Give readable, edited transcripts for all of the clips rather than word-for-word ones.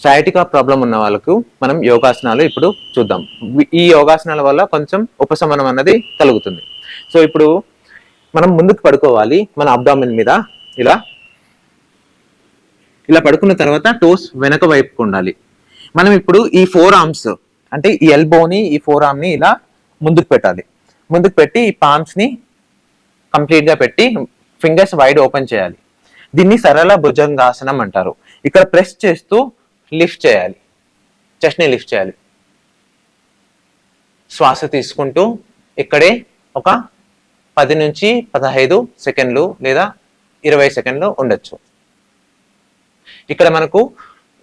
Sciatica problem ఉన్న వాళ్ళకు మనం యోగాసనాలు ఇప్పుడు చూద్దాం. ఈ యోగాసనాల వల్ల కొంచెం ఉపశమనం అన్నది కలుగుతుంది. సో ఇప్పుడు మనం ముందుకు పడుకోవాలి. మన అబ్డామిన్ మీద ఇలా ఇలా పడుకున్న తర్వాత టోస్ వెనక వైపుకు ఉండాలి. మనం ఇప్పుడు ఈ 4 ఆర్మ్స్ అంటే ఈ ఎల్బోని ఈ 4 ఆర్మ్ ని ఇలా ముందుకు పెట్టాలి. ముందుకు పెట్టి ఈ పామ్స్ ని కంప్లీట్ గా పెట్టి ఫింగర్స్ వైడ్ ఓపెన్ చేయాలి. దీన్ని సరళ భుజంగాసనం అంటారు. ఇక్కడ ప్రెస్ చేస్తూ లిఫ్ట్ చేయాలి, చెస్ట్ ని లిఫ్ట్ చేయాలి. శ్వాస తీసుకుంటూ ఇక్కడే ఒక 10 నుంచి 15 సెకండ్లు లేదా 20 సెకండ్లు ఉండొచ్చు. ఇక్కడ మనకు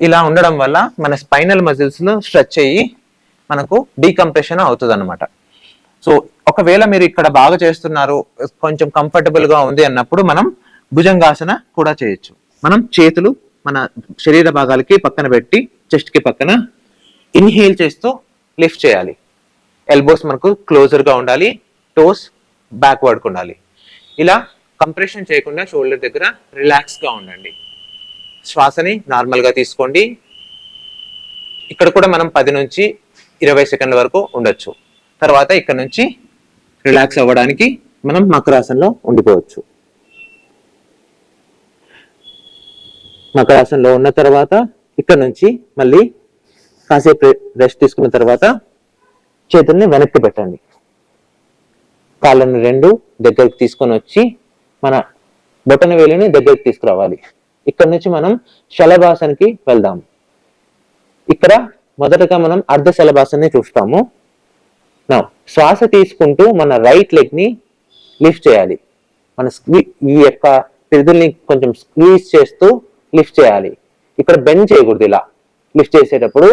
ఇలా ఉండడం వల్ల మన స్పైనల్ మజిల్స్ స్ట్రెచ్ అయ్యి మనకు డీకంప్రెషన్ అవుతుంది అనమాట. సో ఒకవేళ మీరు ఇక్కడ బాగా చేస్తున్నారు, కొంచెం కంఫర్టబుల్ గా ఉంది అన్నప్పుడు మనం భుజంగాసన కూడా చేయొచ్చు. మనం చేతులు మన శరీర భాగాలకి పక్కన పెట్టి చెస్ట్ కి పక్కన ఇన్హేల్ చేస్తూ లిఫ్ట్ చేయాలి. ఎల్బోస్ మనకు క్లోజర్ గా ఉండాలి, టోస్ బ్యాక్వర్డ్ ఉండాలి. ఇలా కంప్రెషన్ చేయకుండా షోల్డర్ దగ్గర రిలాక్స్ గా ఉండండి. శ్వాసని నార్మల్ గా తీసుకోండి. ఇక్కడ కూడా మనం 10 నుంచి 20 సెకండ్ల వరకు ఉండొచ్చు. తర్వాత ఇక్కడ నుంచి రిలాక్స్ అవ్వడానికి మనం మకరాసనలో ఉండిపోవచ్చు. మకరాసనలో ఉన్న తర్వాత ఇక్కడ నుంచి మళ్ళీ కాసేపు రెస్ట్ తీసుకున్న తర్వాత చేతుల్ని వెనక్కి పెట్టండి. కాళ్ళను 2 దగ్గరికి తీసుకొని వచ్చి మన బొటన వేలిని దగ్గరికి తీసుకురావాలి. ఇక్కడ నుంచి మనం శలభాసనకి వెళ్దాం. ఇక్కడ మొదటగా మనం అర్ధ శలభాసనని చూస్తాము. శ్వాస తీసుకుంటూ మన రైట్ లెగ్ ని లిఫ్ట్ చేయాలి. మన ఈ యొక్క పిరుదుల్ని కొంచెం స్క్వీజ్ చేస్తూ లిఫ్ట్ చేయాలి. ఇక్కడ బెండ్ చేయకూడదు. ఇలా లిఫ్ట్ చేసేటప్పుడు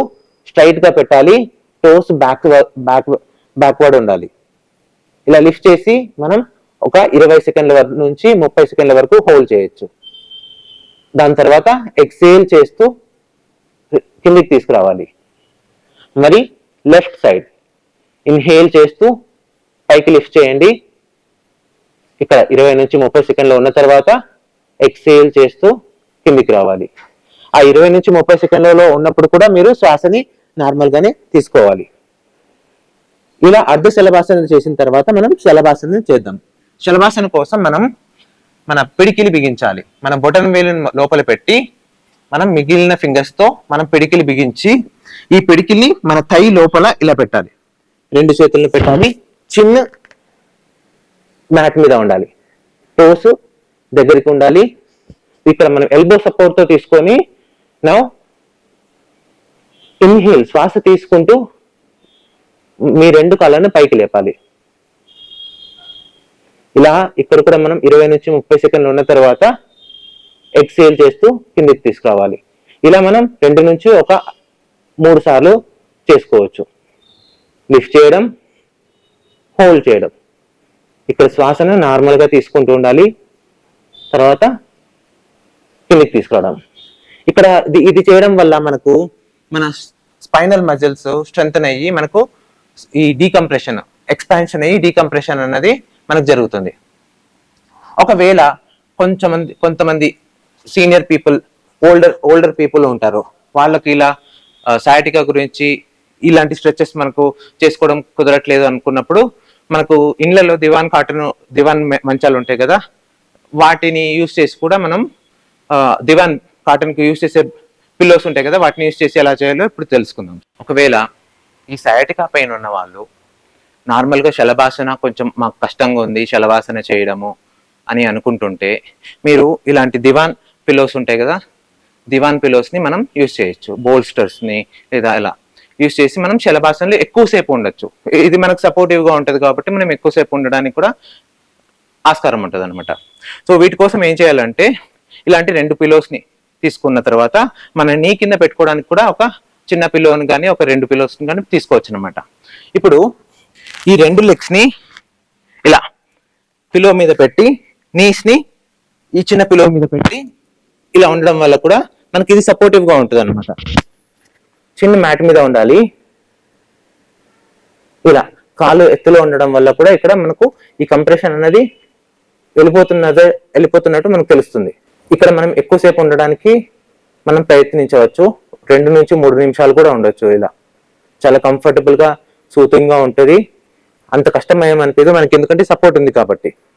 స్ట్రైట్ గా పెట్టాలి. టోస్ బ్యాక్వర్డ్ ఉండాలి. ఇలా లిఫ్ట్ చేసి మనం ఒక 20 సెకండ్ల నుంచి 30 సెకండ్ల వరకు హోల్డ్ చేయొచ్చు. దాని తర్వాత ఎక్సేల్ చేస్తూ కిందికి తీసుకురావాలి. మరి లెఫ్ట్ సైడ్ ఇన్హేల్ చేస్తూ పైకి లిఫ్ట్ చేయండి. ఇక్కడ 20 నుంచి 30 సెకండ్లు ఉన్న తర్వాత ఎక్సేల్ చేస్తూ కిందికి రావాలి. ఆ 20 నుంచి 30 సెకండ్లలో ఉన్నప్పుడు కూడా మీరు శ్వాసని నార్మల్ గానే తీసుకోవాలి. ఇలా అర్ధ శలభాసన చేసిన తర్వాత మనం శలభాసన చేద్దాం. శలభాసన కోసం మనం మన పిడికిలి బిగించాలి. మన బొటన వేలు లోపల పెట్టి మనం మిగిలిన ఫింగర్స్ తో మనం పిడికిలి బిగించి ఈ పిడికిలి మన థై లోపల ఇలా పెట్టాలి. 2 చేతులను పెట్టాలి. చిన్న మ్యాట్ మీద ఉండాలి. టోస్ దగ్గరికి ఉండాలి. ఇక్కడ మనం ఎల్బో సపోర్ట్ తో తీసుకొని నౌ ఇన్హేల్ శ్వాస తీసుకుంటూ మీ 2 కాళ్ళను పైకి లేపాలి. ఇలా ఇక్కడ కూడా మనం 20 నుంచి 30 సెకండ్లు ఉన్న తర్వాత ఎక్సేల్ చేస్తూ కిందికి తీసుకురావాలి. ఇలా మనం 2 నుంచి ఒక 3 సార్లు చేసుకోవచ్చు. లిఫ్ట్ చేయడం, హోల్డ్ చేయడం. ఇక్కడ శ్వాసను నార్మల్ గా తీసుకుంటూ ఉండాలి. తర్వాత కిందికి తీసుకురావడం. ఇక్కడ ఇది చేయడం వల్ల మనకు మన స్పైనల్ మజిల్స్ స్ట్రెంగ్తన్ అయ్యి మనకు ఈ డీకంప్రెషన్, ఎక్స్పాన్షన్ అయ్యి డీకంప్రెషన్ అన్నది మనకు జరుగుతుంది. ఒకవేళ కొంతమంది సీనియర్ పీపుల్, ఓల్డర్ పీపుల్ ఉంటారు. వాళ్ళకి ఇలా సయాటికా గురించి ఇలాంటి స్ట్రెచెస్ మనకు చేసుకోవడం కుదరట్లేదు అనుకున్నప్పుడు మనకు ఇండ్లలో దివాన్ మంచాలు ఉంటాయి కదా, వాటిని యూజ్ చేసి కూడా మనం దివాన్ కాటన్ కు యూజ్ చేసే పిల్లోస్ ఉంటాయి కదా, వాటిని యూజ్ చేసి ఎలా చేయాలో ఇప్పుడు తెలుసుకుందాం. ఒకవేళ ఈ సయాటికా పెయిన్ ఉన్న వాళ్ళు నార్మల్గా శలభాసన కొంచెం మాకు కష్టంగా ఉంది శలభాసన చేయడము అని అనుకుంటుంటే మీరు ఇలాంటి దివాన్ పిల్లోస్ ఉంటాయి కదా, దివాన్ పిల్లోస్ ని మనం యూజ్ చేయొచ్చు. బోల్స్టర్స్ ని లేదా ఇలా యూజ్ చేసి మనం శలభాసనలో ఎక్కువసేపు ఉండొచ్చు. ఇది మనకు సపోర్టివ్ గా ఉంటుంది కాబట్టి మనం ఎక్కువసేపు ఉండడానికి కూడా ఆస్కారం ఉంటుంది అనమాట. సో వీటి కోసం ఏం చేయాలంటే ఇలాంటి 2 పిల్లోస్ ని తీసుకున్న తర్వాత మన నీ కింద పెట్టుకోవడానికి కూడా ఒక చిన్న పిల్లోని కానీ ఒక 2 పిల్లోస్ కానీ తీసుకోవచ్చు అనమాట. ఇప్పుడు ఈ 2 లెగ్స్ ని ఇలా పిల్లో మీద పెట్టి నీస్ ని ఈ చిన్న పిల్లో మీద పెట్టి ఇలా ఉండడం వల్ల కూడా మనకి ఇది సపోర్టివ్ గా ఉంటుంది అనమాట. చిన్న మ్యాట్ మీద ఉండాలి. ఇలా కాలు ఎత్తులో ఉండడం వల్ల కూడా ఇక్కడ మనకు ఈ కంప్రెషన్ అనేది వెళ్ళిపోతున్నట్టు మనకు తెలుస్తుంది. ఇక్కడ మనం ఎక్కువసేపు ఉండడానికి మనం ప్రయత్నించవచ్చు. 2 నుంచి 3 నిమిషాలు కూడా ఉండొచ్చు. ఇలా చాలా కంఫర్టబుల్ గా సూతింగ్ గా ఉంటది. అంత కష్టం ఏమనిపించదు మనకి, ఎందుకంటే సపోర్ట్ ఉంది కాబట్టి.